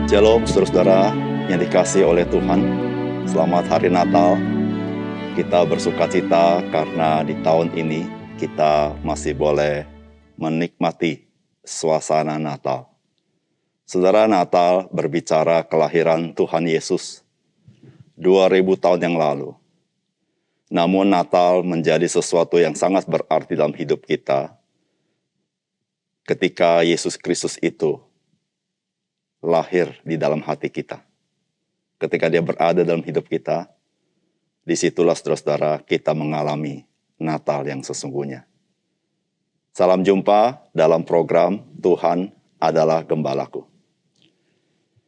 Shalom saudara-saudara yang dikasihi oleh Tuhan. Selamat Hari Natal. Kita bersukacita karena di tahun ini kita masih boleh menikmati suasana Natal. Saudara, Natal berbicara kelahiran Tuhan Yesus 2000 tahun yang lalu. Namun Natal menjadi sesuatu yang sangat berarti dalam hidup kita ketika Yesus Kristus itu lahir di dalam hati kita. Ketika dia berada dalam hidup kita, disitulah saudara-saudara kita mengalami Natal yang sesungguhnya. Salam jumpa dalam program Tuhan adalah Gembalaku.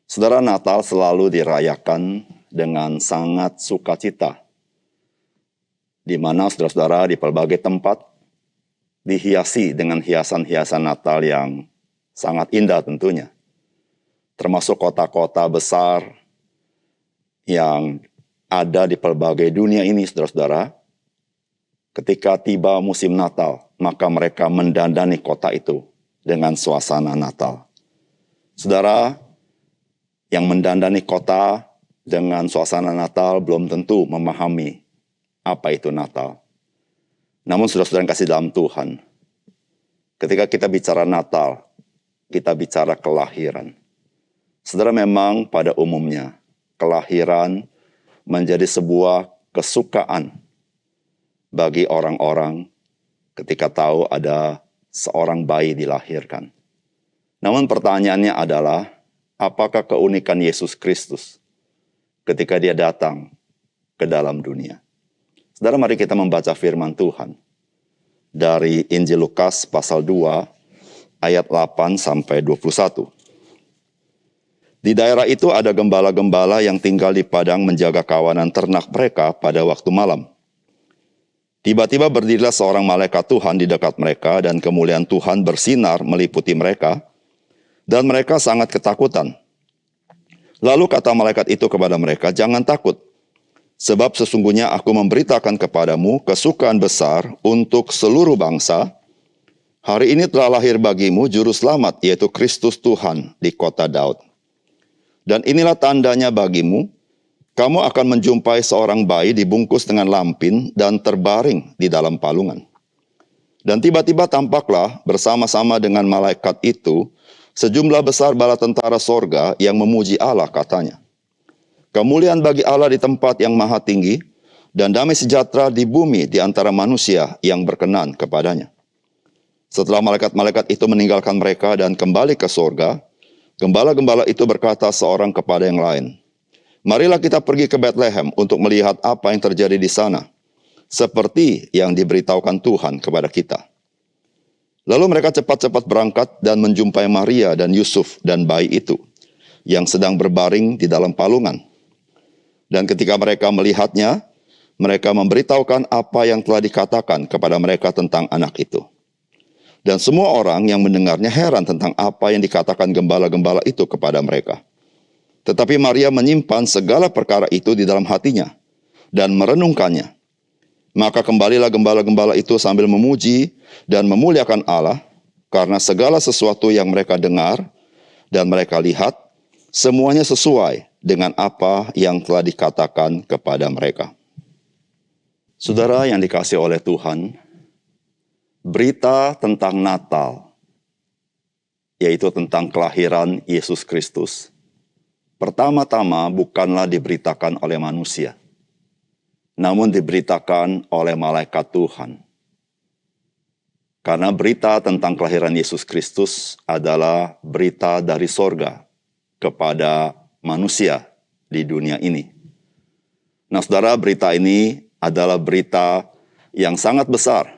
Saudara, Natal selalu dirayakan dengan sangat sukacita, di mana saudara-saudara di berbagai tempat dihiasi dengan hiasan-hiasan Natal yang sangat indah tentunya. Termasuk kota-kota besar yang ada di pelbagai dunia ini, saudara-saudara. Ketika tiba musim Natal, maka mereka mendandani kota itu dengan suasana Natal. Saudara, yang mendandani kota dengan suasana Natal belum tentu memahami apa itu Natal. Namun saudara-saudara yang kasih dalam Tuhan, ketika kita bicara Natal, kita bicara kelahiran. Saudara, memang pada umumnya kelahiran menjadi sebuah kesukaan bagi orang-orang ketika tahu ada seorang bayi dilahirkan. Namun pertanyaannya adalah, apakah keunikan Yesus Kristus ketika dia datang ke dalam dunia? Saudara, mari kita membaca firman Tuhan dari Injil Lukas pasal 2 ayat 8 sampai 21. Di daerah itu ada gembala-gembala yang tinggal di padang menjaga kawanan ternak mereka pada waktu malam. Tiba-tiba berdirilah seorang malaikat Tuhan di dekat mereka, dan kemuliaan Tuhan bersinar meliputi mereka, dan mereka sangat ketakutan. Lalu kata malaikat itu kepada mereka, "Jangan takut, sebab sesungguhnya aku memberitakan kepadamu kesukaan besar untuk seluruh bangsa. Hari ini telah lahir bagimu juru selamat, yaitu Kristus Tuhan di kota Daud. Dan inilah tandanya bagimu, kamu akan menjumpai seorang bayi dibungkus dengan lampin dan terbaring di dalam palungan." Dan tiba-tiba tampaklah bersama-sama dengan malaikat itu sejumlah besar bala tentara sorga yang memuji Allah, katanya, "Kemuliaan bagi Allah di tempat yang maha tinggi, dan damai sejahtera di bumi di antara manusia yang berkenan kepadanya." Setelah malaikat-malaikat itu meninggalkan mereka dan kembali ke sorga, gembala-gembala itu berkata seorang kepada yang lain, "Marilah kita pergi ke Betlehem untuk melihat apa yang terjadi di sana, seperti yang diberitahukan Tuhan kepada kita." Lalu mereka cepat-cepat berangkat dan menjumpai Maria dan Yusuf dan bayi itu, yang sedang berbaring di dalam palungan. Dan ketika mereka melihatnya, mereka memberitahukan apa yang telah dikatakan kepada mereka tentang anak itu. Dan semua orang yang mendengarnya heran tentang apa yang dikatakan gembala-gembala itu kepada mereka. Tetapi Maria menyimpan segala perkara itu di dalam hatinya dan merenungkannya. Maka kembalilah gembala-gembala itu sambil memuji dan memuliakan Allah karena segala sesuatu yang mereka dengar dan mereka lihat, semuanya sesuai dengan apa yang telah dikatakan kepada mereka. Saudara yang dikasihi oleh Tuhan, berita tentang Natal, yaitu tentang kelahiran Yesus Kristus, pertama-tama bukanlah diberitakan oleh manusia, namun diberitakan oleh malaikat Tuhan. Karena berita tentang kelahiran Yesus Kristus adalah berita dari sorga kepada manusia di dunia ini. Nah, saudara, berita ini adalah berita yang sangat besar,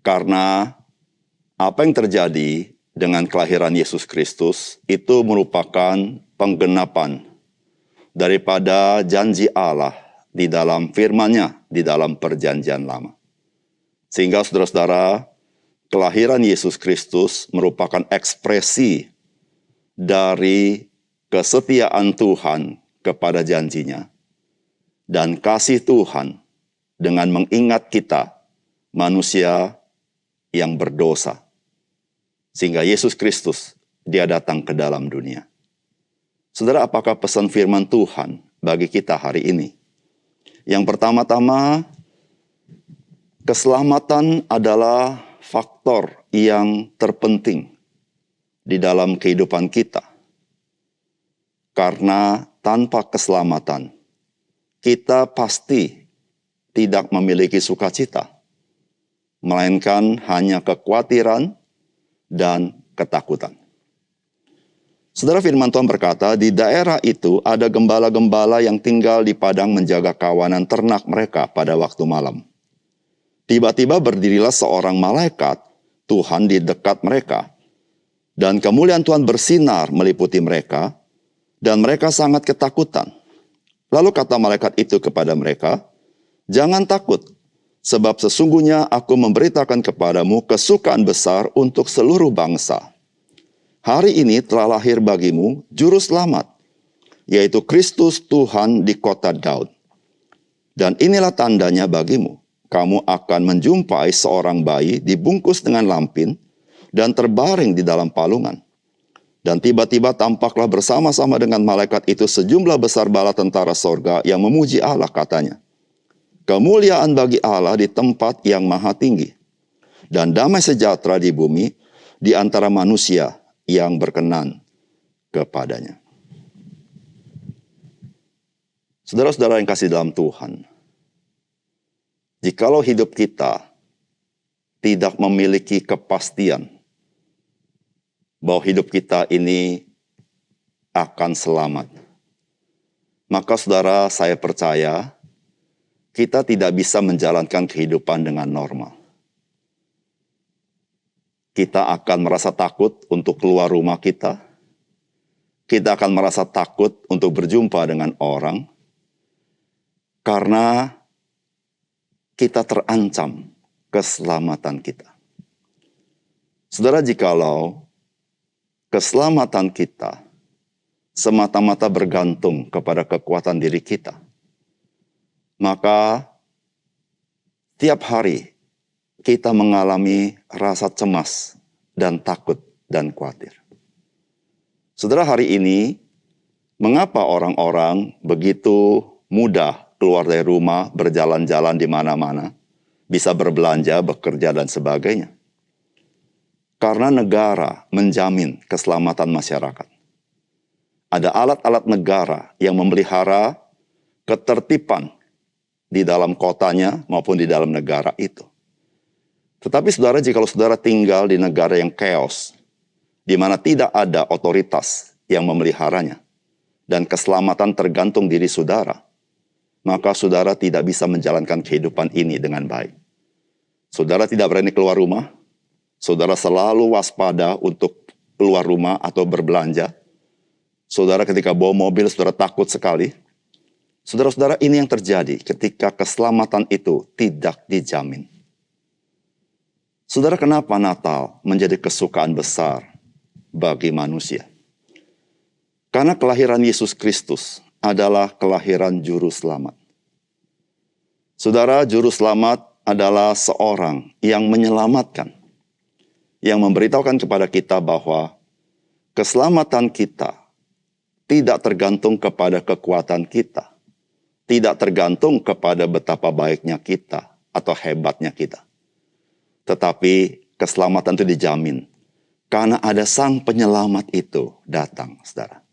karena apa yang terjadi dengan kelahiran Yesus Kristus itu merupakan penggenapan daripada janji Allah di dalam firman-Nya di dalam Perjanjian Lama. Sehingga saudara-saudara, kelahiran Yesus Kristus merupakan ekspresi dari kesetiaan Tuhan kepada janjinya dan kasih Tuhan dengan mengingat kita manusia yang berdosa. Sehingga Yesus Kristus, dia datang ke dalam dunia. Saudara, apakah pesan firman Tuhan bagi kita hari ini? Yang pertama-tama, keselamatan adalah faktor yang terpenting di dalam kehidupan kita. Karena tanpa keselamatan, kita pasti tidak memiliki sukacita, melainkan hanya kekhawatiran dan ketakutan. Saudara, firman Tuhan berkata, di daerah itu ada gembala-gembala yang tinggal di padang menjaga kawanan ternak mereka pada waktu malam. Tiba-tiba berdirilah seorang malaikat Tuhan di dekat mereka, dan kemuliaan Tuhan bersinar meliputi mereka, dan mereka sangat ketakutan. Lalu kata malaikat itu kepada mereka, "Jangan takut, sebab sesungguhnya aku memberitakan kepadamu kesukaan besar untuk seluruh bangsa. Hari ini telah lahir bagimu juru selamat, yaitu Kristus Tuhan di kota Daud. Dan inilah tandanya bagimu, kamu akan menjumpai seorang bayi dibungkus dengan lampin dan terbaring di dalam palungan. Dan tiba-tiba tampaklah bersama-sama dengan malaikat itu sejumlah besar bala tentara sorga yang memuji Allah, katanya, kemuliaan bagi Allah di tempat yang maha tinggi, dan damai sejahtera di bumi di antara manusia yang berkenan kepadanya." Saudara-saudara yang kasih dalam Tuhan, jikalau hidup kita tidak memiliki kepastian bahwa hidup kita ini akan selamat, maka saudara, saya percaya kita tidak bisa menjalankan kehidupan dengan normal. Kita akan merasa takut untuk keluar rumah kita. Kita akan merasa takut untuk berjumpa dengan orang. Karena kita terancam keselamatan kita. Saudara, jikalau keselamatan kita semata-mata bergantung kepada kekuatan diri kita, maka tiap hari kita mengalami rasa cemas dan takut dan khawatir. Saudara, hari ini, mengapa orang-orang begitu mudah keluar dari rumah, berjalan-jalan di mana-mana, bisa berbelanja, bekerja, dan sebagainya? Karena negara menjamin keselamatan masyarakat. Ada alat-alat negara yang memelihara ketertiban di dalam kotanya maupun di dalam negara itu. Tetapi saudara, jikalau saudara tinggal di negara yang chaos, di mana tidak ada otoritas yang memeliharanya, dan keselamatan tergantung diri saudara, maka saudara tidak bisa menjalankan kehidupan ini dengan baik. Saudara tidak berani keluar rumah, saudara selalu waspada untuk keluar rumah atau berbelanja. Saudara ketika bawa mobil, saudara takut sekali. Saudara-saudara, ini yang terjadi ketika keselamatan itu tidak dijamin. Saudara, kenapa Natal menjadi kesukaan besar bagi manusia? Karena kelahiran Yesus Kristus adalah kelahiran Juru Selamat. Saudara, Juru Selamat adalah seorang yang menyelamatkan, yang memberitahukan kepada kita bahwa keselamatan kita tidak tergantung kepada kekuatan kita, tidak tergantung kepada betapa baiknya kita atau hebatnya kita. Tetapi keselamatan itu dijamin karena ada Sang Penyelamat itu datang, saudara.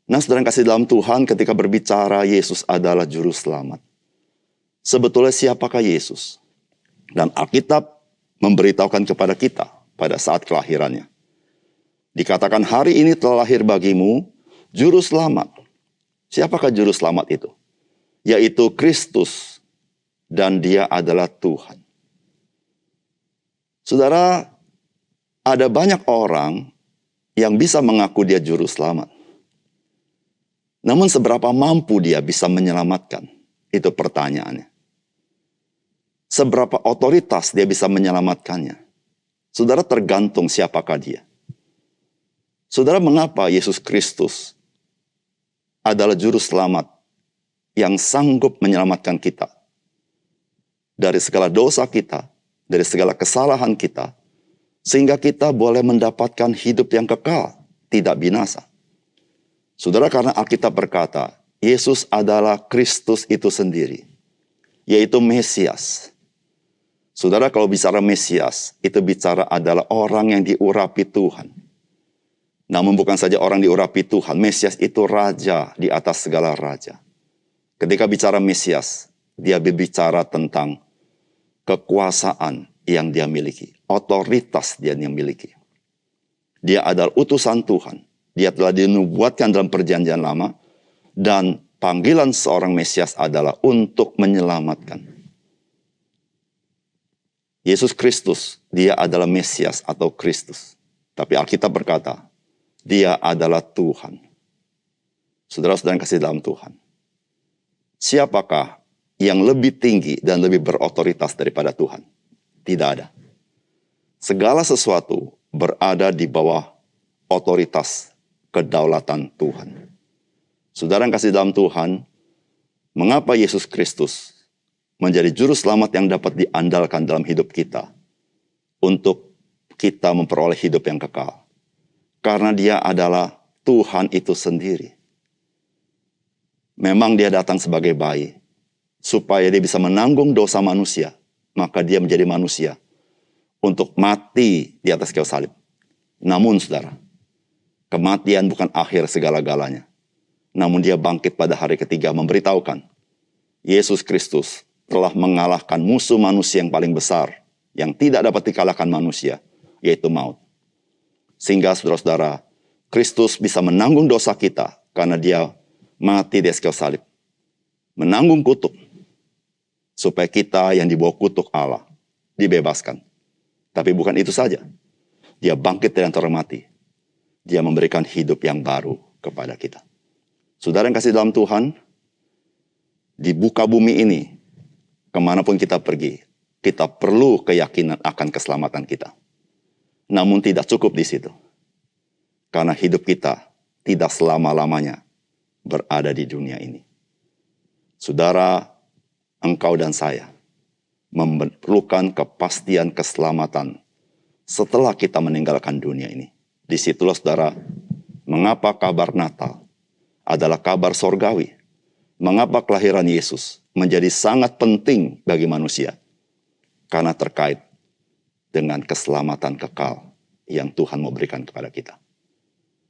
Nah, saudara yang kasih dalam Tuhan, ketika berbicara Yesus adalah Juru Selamat, sebetulnya siapakah Yesus? Dan Alkitab memberitahukan kepada kita pada saat kelahirannya. Dikatakan, hari ini telah lahir bagimu Juru Selamat. Siapakah Juru Selamat itu? Yaitu Kristus, dan Dia adalah Tuhan. Saudara, ada banyak orang yang bisa mengaku dia Juru Selamat. Namun seberapa mampu dia bisa menyelamatkan? Itu pertanyaannya. Seberapa otoritas dia bisa menyelamatkannya? Saudara, tergantung siapakah dia. Saudara, mengapa Yesus Kristus adalah Juru Selamat yang sanggup menyelamatkan kita dari segala dosa kita, dari segala kesalahan kita, sehingga kita boleh mendapatkan hidup yang kekal, tidak binasa. Saudara, karena Alkitab berkata, Yesus adalah Kristus itu sendiri, yaitu Mesias. Saudara, kalau bicara Mesias, itu bicara adalah orang yang diurapi Tuhan. Namun bukan saja orang diurapi Tuhan, Mesias itu raja di atas segala raja. Ketika bicara Mesias, dia berbicara tentang kekuasaan yang dia miliki, otoritas dia yang miliki. Dia adalah utusan Tuhan. Dia telah dinubuatkan dalam perjanjian lama, dan panggilan seorang Mesias adalah untuk menyelamatkan. Yesus Kristus, dia adalah Mesias atau Kristus. Tapi Alkitab berkata, dia adalah Tuhan. Saudara-saudara yang kasih dalam Tuhan. Siapakah yang lebih tinggi dan lebih berotoritas daripada Tuhan? Tidak ada. Segala sesuatu berada di bawah otoritas kedaulatan Tuhan. Saudara yang kasih dalam Tuhan, mengapa Yesus Kristus menjadi juru selamat yang dapat diandalkan dalam hidup kita untuk kita memperoleh hidup yang kekal? Karena dia adalah Tuhan itu sendiri. Memang dia datang sebagai bayi, supaya dia bisa menanggung dosa manusia, maka dia menjadi manusia untuk mati di atas kayu salib. Namun saudara, kematian bukan akhir segala-galanya. Namun dia bangkit pada hari ketiga memberitahukan, Yesus Kristus telah mengalahkan musuh manusia yang paling besar, yang tidak dapat dikalahkan manusia, yaitu maut. Sehingga saudara-saudara, Kristus bisa menanggung dosa kita, karena dia mati di atas kayu salib. Menanggung kutuk, supaya kita yang dibawa kutuk Allah dibebaskan. Tapi bukan itu saja. Dia bangkit dari antara mati. Dia memberikan hidup yang baru kepada kita. Saudara yang kasih dalam Tuhan, di muka bumi ini, kemanapun kita pergi, kita perlu keyakinan akan keselamatan kita. Namun tidak cukup di situ. Karena hidup kita tidak selama-lamanya berada di dunia ini. Saudara, engkau dan saya memerlukan kepastian keselamatan setelah kita meninggalkan dunia ini. Disitulah saudara, mengapa kabar Natal adalah kabar sorgawi. Mengapa kelahiran Yesus menjadi sangat penting bagi manusia? Karena terkait dengan keselamatan kekal yang Tuhan mau berikan kepada kita.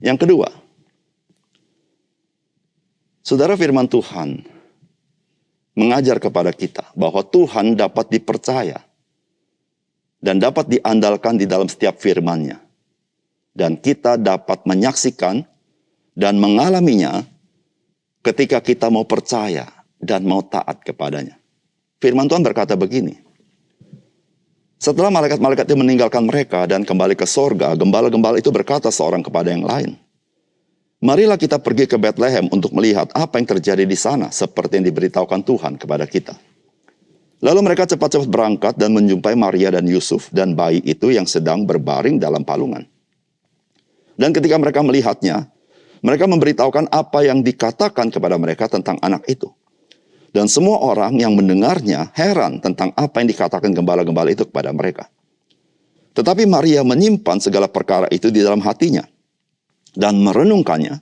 Yang kedua, saudara, firman Tuhan mengajar kepada kita bahwa Tuhan dapat dipercaya dan dapat diandalkan di dalam setiap firman-Nya. Dan kita dapat menyaksikan dan mengalaminya ketika kita mau percaya dan mau taat kepadanya. Firman Tuhan berkata begini, setelah malaikat-malaikat itu meninggalkan mereka dan kembali ke sorga, gembala-gembala itu berkata seorang kepada yang lain, marilah kita pergi ke Betlehem untuk melihat apa yang terjadi di sana, seperti yang diberitahukan Tuhan kepada kita. Lalu mereka cepat-cepat berangkat dan menjumpai Maria dan Yusuf dan bayi itu yang sedang berbaring dalam palungan. Dan ketika mereka melihatnya, mereka memberitahukan apa yang dikatakan kepada mereka tentang anak itu. Dan semua orang yang mendengarnya heran tentang apa yang dikatakan gembala-gembala itu kepada mereka. Tetapi Maria menyimpan segala perkara itu di dalam hatinya dan merenungkannya.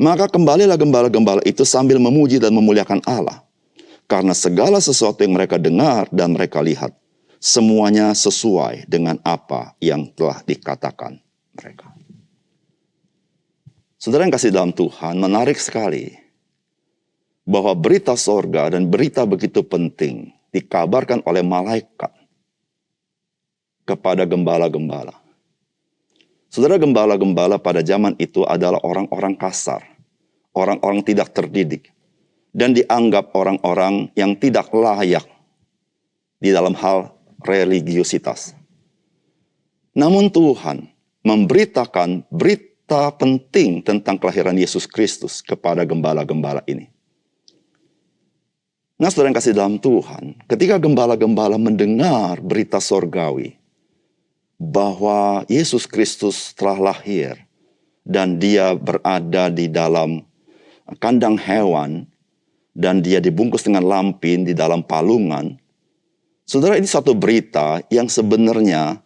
Maka kembalilah gembala-gembala itu sambil memuji dan memuliakan Allah. Karena segala sesuatu yang mereka dengar dan mereka lihat, semuanya sesuai dengan apa yang telah dikatakan mereka. Saudara yang kasih dalam Tuhan, menarik sekali bahwa berita sorga dan berita begitu penting dikabarkan oleh malaikat kepada gembala-gembala. Saudara, gembala-gembala pada zaman itu adalah orang-orang kasar, orang-orang tidak terdidik, dan dianggap orang-orang yang tidak layak di dalam hal religiusitas. Namun Tuhan memberitakan berita penting tentang kelahiran Yesus Kristus kepada gembala-gembala ini. Nah, saudara yang kasih dalam Tuhan, ketika gembala-gembala mendengar berita sorgawi bahwa Yesus Kristus telah lahir dan dia berada di dalam kandang hewan dan dia dibungkus dengan lampin di dalam palungan. Saudara, ini satu berita yang sebenarnya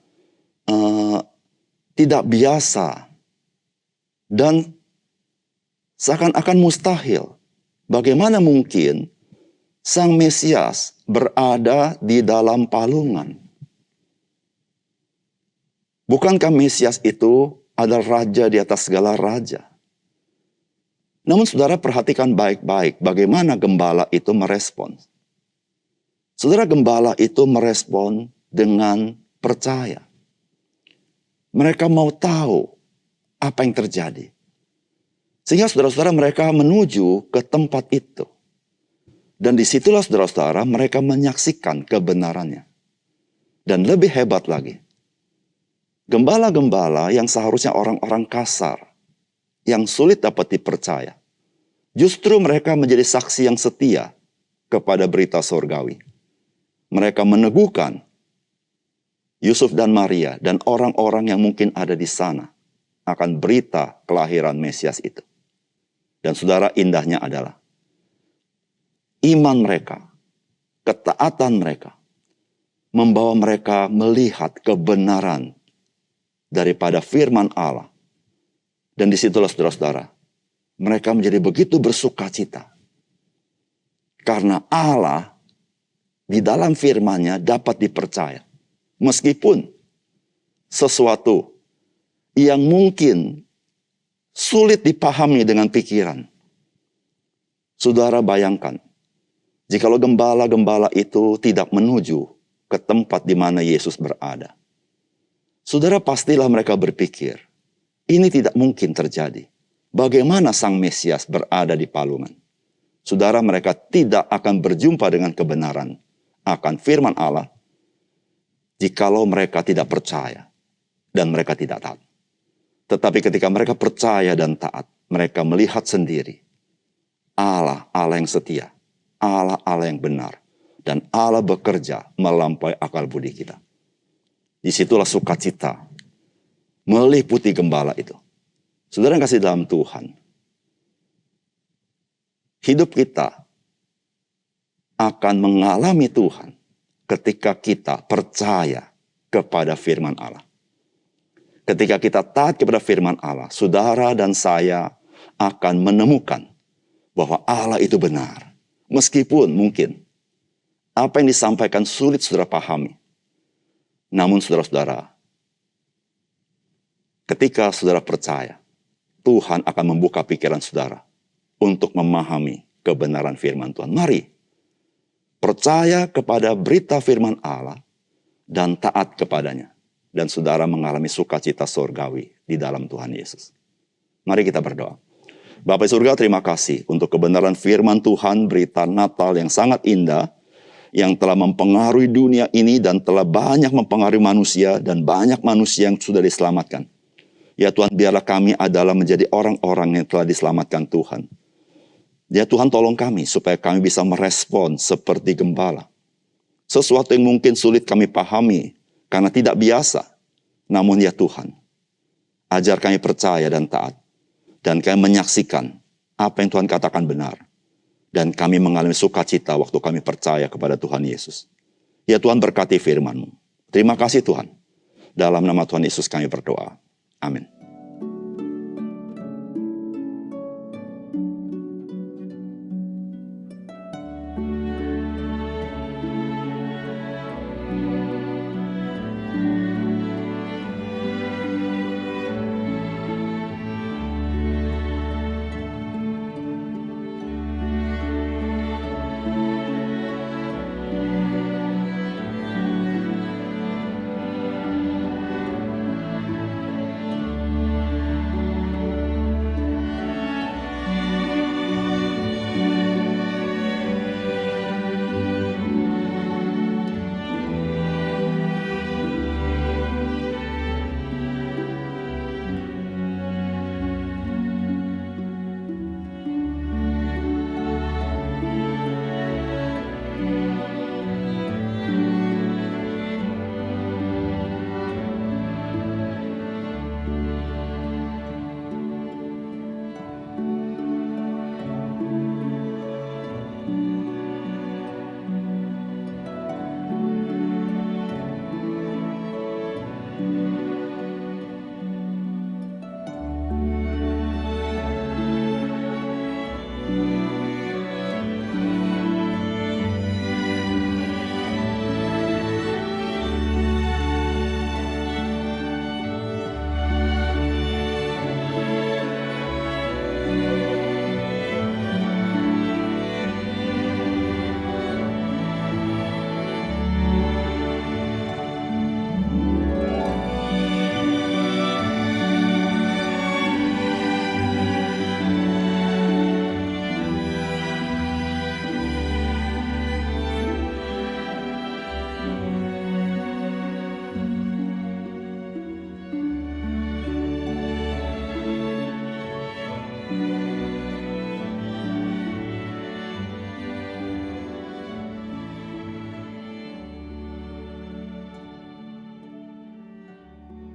tidak biasa dan Seakan-akan mustahil. Bagaimana mungkin Sang Mesias berada di dalam palungan? Bukankah Mesias itu adalah raja di atas segala raja? Namun saudara perhatikan baik-baik bagaimana gembala itu merespon. Saudara, gembala itu merespon dengan percaya. Mereka mau tahu apa yang terjadi. Sehingga saudara-saudara mereka menuju ke tempat itu. Dan disitulah saudara-saudara mereka menyaksikan kebenarannya. Dan lebih hebat lagi, gembala-gembala yang seharusnya orang-orang kasar, yang sulit dapat dipercaya, justru mereka menjadi saksi yang setia kepada berita surgawi. Mereka meneguhkan Yusuf dan Maria dan orang-orang yang mungkin ada di sana akan berita kelahiran Mesias itu. Dan saudara, indahnya adalah iman mereka, ketaatan mereka, membawa mereka melihat kebenaran daripada firman Allah. Dan disitulah saudara-saudara, mereka menjadi begitu bersukacita. Karena Allah di dalam firman-Nya dapat dipercaya. Meskipun sesuatu yang mungkin sulit dipahami dengan pikiran. Saudara bayangkan, jikalau gembala-gembala itu tidak menuju ke tempat di mana Yesus berada. Saudara, pastilah mereka berpikir, ini tidak mungkin terjadi. Bagaimana Sang Mesias berada di palungan? Saudara, mereka tidak akan berjumpa dengan kebenaran akan firman Allah jikalau mereka tidak percaya dan mereka tidak taat. Tetapi ketika mereka percaya dan taat, mereka melihat sendiri Allah yang setia, Allah yang benar, dan Allah bekerja melampaui akal budi kita. Disitulah sukacita meliputi gembala itu. Saudara yang kasih dalam Tuhan, hidup kita akan mengalami Tuhan ketika kita percaya kepada firman Allah. Ketika kita taat kepada firman Allah, saudara dan saya akan menemukan bahwa Allah itu benar. Meskipun mungkin apa yang disampaikan sulit saudara pahami. Namun saudara-saudara, ketika saudara percaya, Tuhan akan membuka pikiran saudara untuk memahami kebenaran firman Tuhan. Mari percaya kepada berita firman Allah dan taat kepadanya. Dan saudara mengalami sukacita surgawi di dalam Tuhan Yesus. Mari kita berdoa. Bapa surga, terima kasih untuk kebenaran firman Tuhan, berita Natal yang sangat indah, yang telah mempengaruhi dunia ini dan telah banyak mempengaruhi manusia dan banyak manusia yang sudah diselamatkan. Ya Tuhan, biarlah kami adalah menjadi orang-orang yang telah diselamatkan Tuhan. Ya Tuhan, tolong kami supaya kami bisa merespon seperti gembala. Sesuatu yang mungkin sulit kami pahami karena tidak biasa. Namun ya Tuhan, ajar kami percaya dan taat. Dan kami menyaksikan apa yang Tuhan katakan benar. Dan kami mengalami sukacita waktu kami percaya kepada Tuhan Yesus. Ya Tuhan, berkati firman-Mu. Terima kasih Tuhan. Dalam nama Tuhan Yesus kami berdoa. Amin.